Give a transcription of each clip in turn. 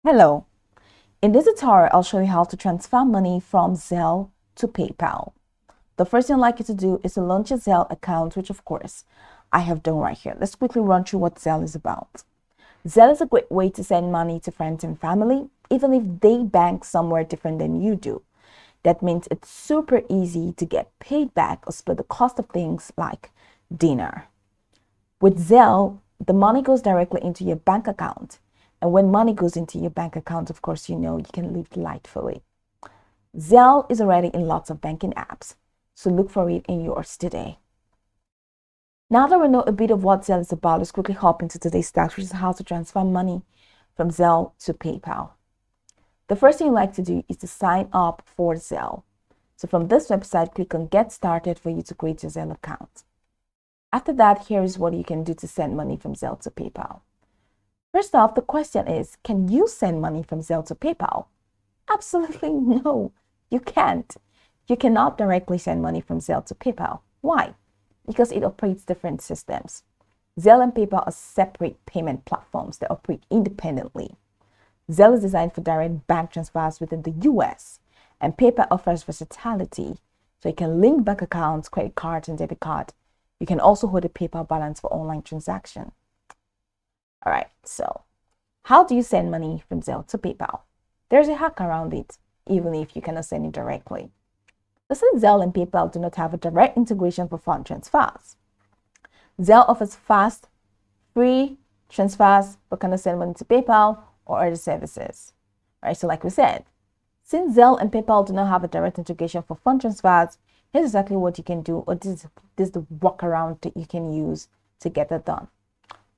Hello. In this tutorial, I'll show you how to transfer money from Zelle to PayPal. The first thing I'd like you to do is to launch a Zelle account, which of course I have done right here. Let's quickly run through what Zelle is about. Zelle is a great way to send money to friends and family, even if they bank somewhere different than you do. That means it's super easy to get paid back or split the cost of things like dinner. With Zelle, the money goes directly into your bank account. And when money goes into your bank account, of course, you can live delightfully. Zelle is already in lots of banking apps, so look for it in yours today. Now that we know a bit of what Zelle is about, let's quickly hop into today's task, which is how to transfer money from Zelle to PayPal. The first thing you like to do is to sign up for Zelle. So from this website, click on Get Started for you to create your Zelle account. After that, here is what you can do to send money from Zelle to PayPal. First off, the question is, can you send money from Zelle to PayPal? Absolutely no, you can't. You cannot directly send money from Zelle to PayPal. Why? Because it operates different systems. Zelle and PayPal are separate payment platforms that operate independently. Zelle is designed for direct bank transfers within the US, and PayPal offers versatility, so you can link bank accounts, credit cards, and debit card. You can also hold a PayPal balance for online transaction. All right, so how do you send money from Zelle to PayPal? There's a hack around it, even if you cannot send it directly. So since Zelle and PayPal do not have a direct integration for fund transfers, Zelle offers fast, free transfers but cannot send money to PayPal or other services. All right, so like we said, since Zelle and PayPal do not have a direct integration for fund transfers, here's exactly what you can do, or this is the workaround that you can use to get that done.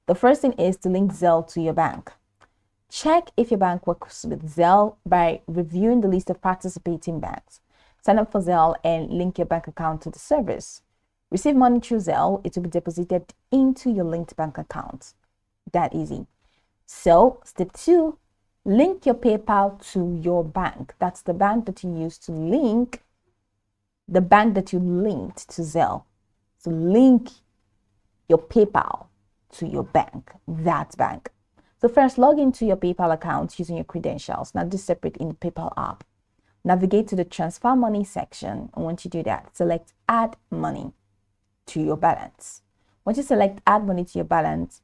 The first thing is to link Zelle to your bank. Check if your bank works with Zelle by reviewing the list of participating banks. Sign up for Zelle and link your bank account to the service. Receive money through Zelle. It will be deposited into your linked bank account. That easy. So, step 2, link your PayPal to your bank. That's the bank that you use to link the bank that you linked to Zelle. So, link your PayPal to your bank, that bank. So first, log into your PayPal account using your credentials. Now this is separate in the PayPal app. Navigate to the transfer money section, and once you do that, select add money to your balance. Once you select add money to your balance,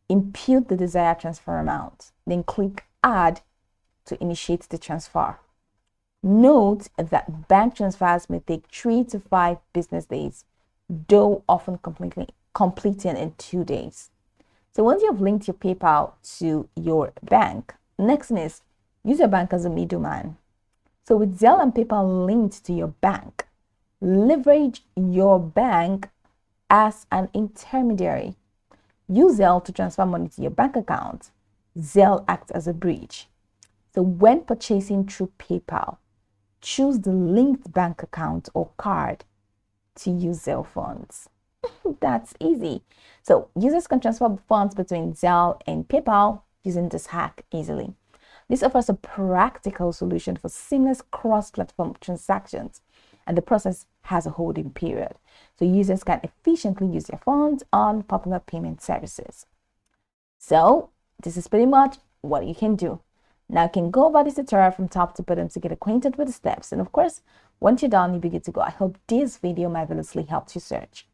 input the desired transfer amount, then click add to initiate the transfer. Note that bank transfers may take 3 to 5 business days, though often completing in 2 days. So once you have linked your PayPal to your bank, next thing is use your bank as a middleman. So with Zelle and PayPal linked to your bank, leverage your bank as an intermediary. Use Zelle to transfer money to your bank account. Zelle acts as a bridge. So when purchasing through PayPal, choose the linked bank account or card to use Zelle funds. That's easy. So users can transfer funds between Zelle and PayPal using this hack easily. This offers a practical solution for seamless cross-platform transactions, and the process has a holding period, so users can efficiently use their funds on popular payment services. So this is pretty much what you can do. Now you can go over this tutorial from top to bottom to get acquainted with the steps, and of course, once you're done, you'll be good to go. I hope this video marvelously helped you search.